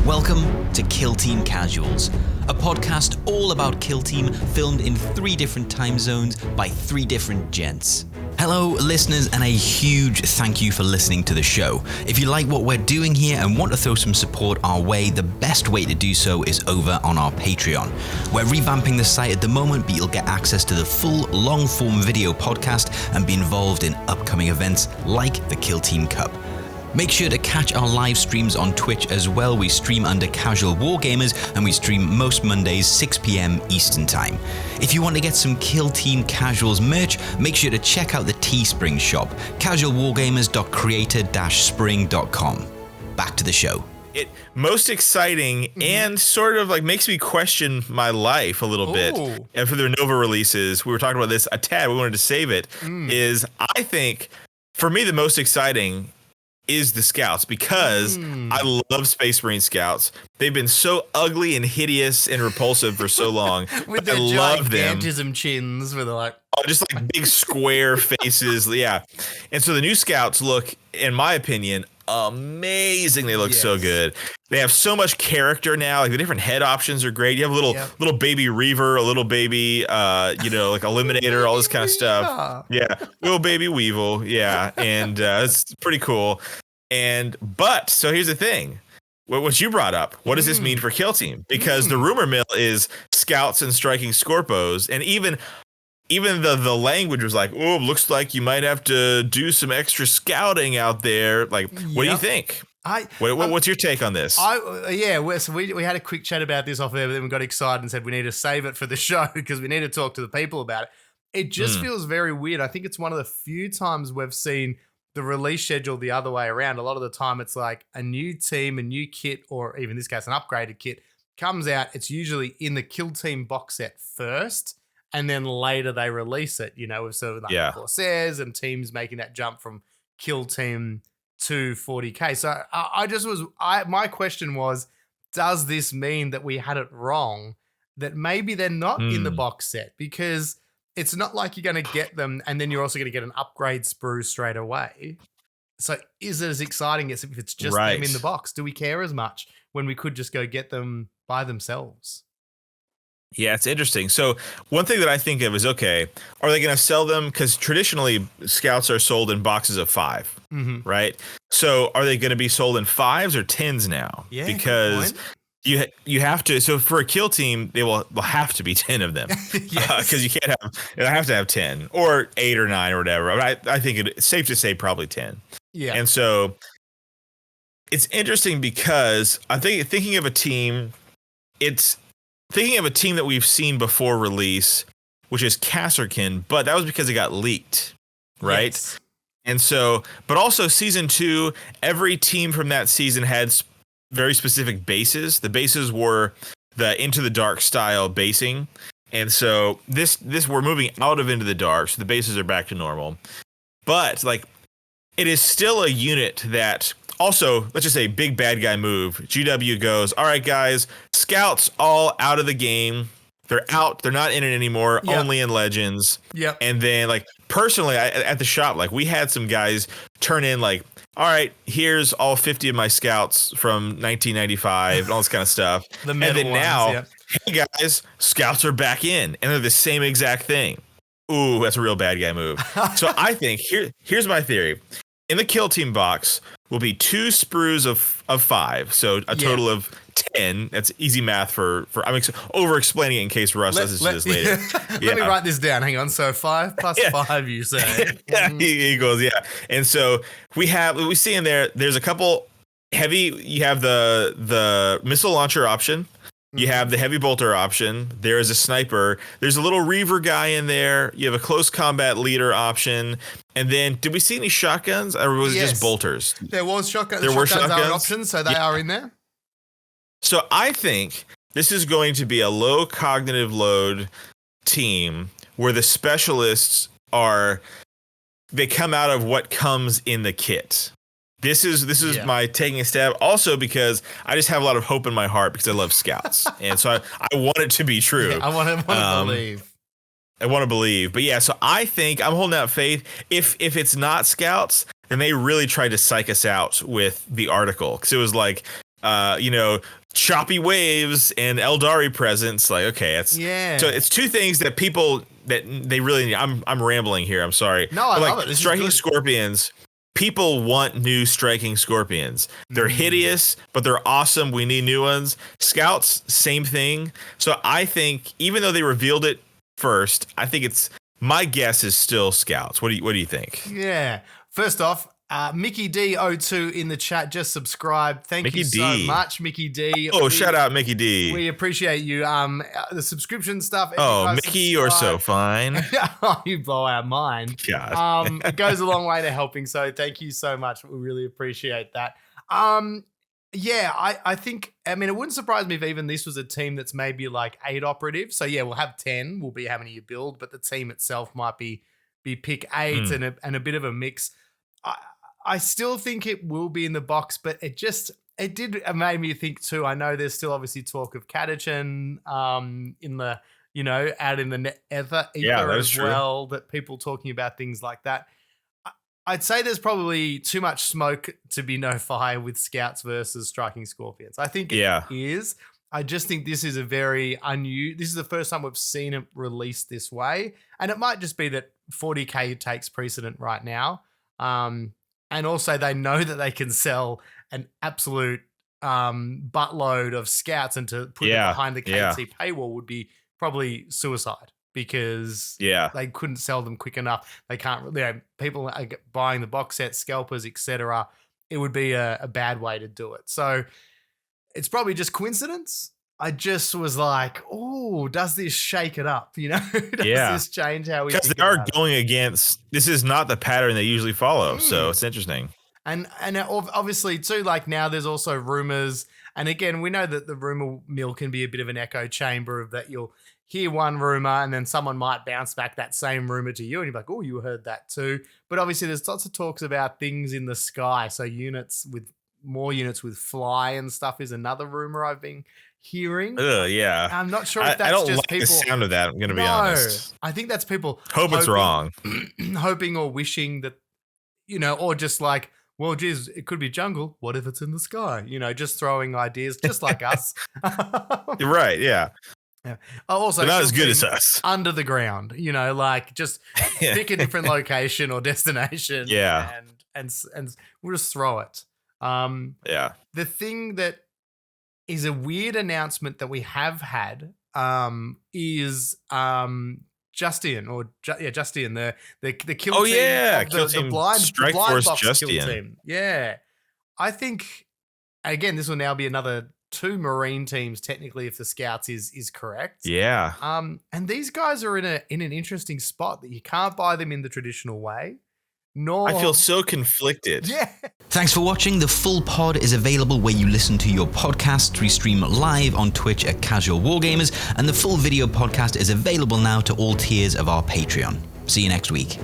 Welcome to Kill Team Casuals, a podcast all about Kill Team filmed in 3 different time zones by 3 different gents. Hello listeners, and a huge thank you for listening to the show. If you like what we're doing here and want to throw some support our way, the best way to do so is over on our Patreon. We're revamping the site at the moment, but you'll get access to the full long-form video podcast and be involved in upcoming events like the Kill Team Cup. Make sure to catch our live streams on Twitch as well. We stream under Casual Wargamers and we stream most Mondays 6 p.m. Eastern Time. If you want to get some Kill Team Casuals merch, make sure to check out the Teespring shop, casualwargamers.creator-spring.com. Back to the show. It most exciting and sort of like makes me question my life a little bit. And for the Nova releases, we were talking about this a tad, we wanted to save it, is I think for me the most exciting is the Scouts, because I love Space Marine Scouts. They've been so ugly and hideous and repulsive for so long. With their gigantism chins, where they're like, just like big square faces. Yeah. And so the new Scouts look, in my opinion, amazing. They look so good. They have so much character now. Like the different head options are great. You have a little baby Reaver, a little baby, like Eliminator, all this kind of stuff. Yeah. Little baby Weevil. Yeah. And it's pretty cool. But so here's the thing. What you brought up, what does this mean for Kill Team? Because the rumor mill is Scouts and striking Scorpos, and even the language was like, oh, looks like you might have to do some extra scouting out there. Like, what do you think? What's your take on this? So we had a quick chat about this off air, but then we got excited and said we need to save it for the show because we need to talk to the people about it. It just feels very weird. I think it's one of the few times we've seen the release schedule the other way around. A lot of the time it's like a new team, a new kit, or even in this case, an upgraded kit comes out. It's usually in the Kill Team box set first, and then later they release it, with sort of like Corsairs and teams making that jump from Kill Team to 40K. So my question was, does this mean that we had it wrong, that maybe they're not in the box set? Because it's not like you're going to get them and then you're also going to get an upgrade sprue straight away. So is it as exciting as if it's just them in the box? Do we care as much when we could just go get them by themselves? Yeah, it's interesting. So one thing that I think of is, okay, are they going to sell them? Because traditionally Scouts are sold in boxes of 5, right? So are they going to be sold in 5s or 10s now? Yeah, because you have to. So for a Kill Team, they'll have to be 10 of them, because you can't have to have 10 or 8 or 9 or whatever. But I think it's safe to say probably 10. Yeah. And so it's interesting because I think thinking of a team that we've seen before release, which is Kasserkin, but that was because it got leaked, right? Yes. And so, but also season 2, every team from that season had very specific bases. The bases were the Into the Dark style basing. And so this we're moving out of Into the Dark, so the bases are back to normal. But like, it is still a unit that also, let's just say big bad guy move. GW goes, all right, guys, Scouts all out of the game. They're out. They're not in it anymore. Only in Legends. Yeah. And then like personally, at the shop, like we had some guys turn in like, all right, here's all 50 of my Scouts from 1995 and all this kind of stuff. And then now, hey guys, Scouts are back in and they're the same exact thing. Ooh, that's a real bad guy move. So I think here's my theory. In the Kill Team box will be 2 sprues of 5, so a total of 10. That's easy math for I'm over explaining it in case Russ listens to this later. Let me write this down. Hang on. So 5 plus 5, you say? Equals, And so we see in there's a couple heavy. You have the missile launcher option. You have the heavy bolter option. There is a sniper. There's a little Reaver guy in there. You have a close combat leader option. And then, did we see any shotguns, or was it just bolters? There was shotguns. There were shotguns. Are an option, so they are in there. So I think this is going to be a low cognitive load team where the specialists they come out of what comes in the kit. This is my taking a stab. Also because I just have a lot of hope in my heart because I love Scouts, and so I want it to be true. Yeah, I want to believe. I want to believe, but so I think I'm holding out faith. If it's not Scouts, then they really tried to psych us out with the article, because it was like choppy waves and Eldari presence. Like, okay, so it's two things that people that they really need. I'm rambling here. I'm sorry. No, I love it. This striking scorpions. People want new striking scorpions. They're hideous, but they're awesome. We need new ones. Scouts, same thing. So I think even though they revealed it first, I think my guess is still Scouts. What do you think? Yeah. First off, Mickey D02 in the chat just subscribed. Thank you so much, Mickey D. Shout out Mickey D. We appreciate you. The subscription stuff. Mickey, you're so fine. You blow our mind. God. It goes a long way to helping. So thank you so much. We really appreciate that. I think, it wouldn't surprise me if even this was a team that's maybe like 8 operatives. So yeah, we'll have 10. Will be how many you build, but the team itself might be pick 8 and a bit of a mix. I still think it will be in the box, but it made me think too. I know there's still obviously talk of Catachan in the, out in the ether as well, that people talking about things like that. I'd say there's probably too much smoke to be no fire with Scouts versus Striking Scorpions. I think it is. I just think this is this is the first time we've seen it released this way. And it might just be that 40K takes precedent right now. And also they know that they can sell an absolute buttload of Scouts, and to put it behind the KTC paywall would be probably suicide, because they couldn't sell them quick enough. They can't, people are buying the box sets, scalpers, etc. It would be a bad way to do it. So it's probably just coincidence. I just was like, oh, does this shake it up? Does this change how we? Because they are going against. This is not the pattern they usually follow, so it's interesting. And obviously too, like now there's also rumors, and again we know that the rumor mill can be a bit of an echo chamber of that. You'll hear one rumor and then someone might bounce back that same rumor to you, and you're like, oh, you heard that too. But obviously there's lots of talks about things in the sky, so more units with fly and stuff is another rumor I've been hearing. I'm not sure if that's I don't just like people. The sound of that. I'm going to be honest. I think that's people it's wrong, hoping or wishing that, or just like, well, geez, it could be jungle. What if it's in the sky? Just throwing ideas, just like us. You're right. Yeah. Also, not as good as us. Under the ground, like just pick a different location or destination. Yeah. And we'll just throw it. The thing that is a weird announcement that we have had is Justian, the kill team of the blind Strike Force box Justian. kill team. Yeah. I think, again, this will now be another 2 Marine teams technically if the Scouts is correct. Yeah. And these guys are in an interesting spot that you can't buy them in the traditional way. I feel so conflicted. Yeah. Thanks for watching. The full pod is available where you listen to your podcast. We stream live on Twitch at Casual Wargamers, and the full video podcast is available now to all tiers of our Patreon. See you next week.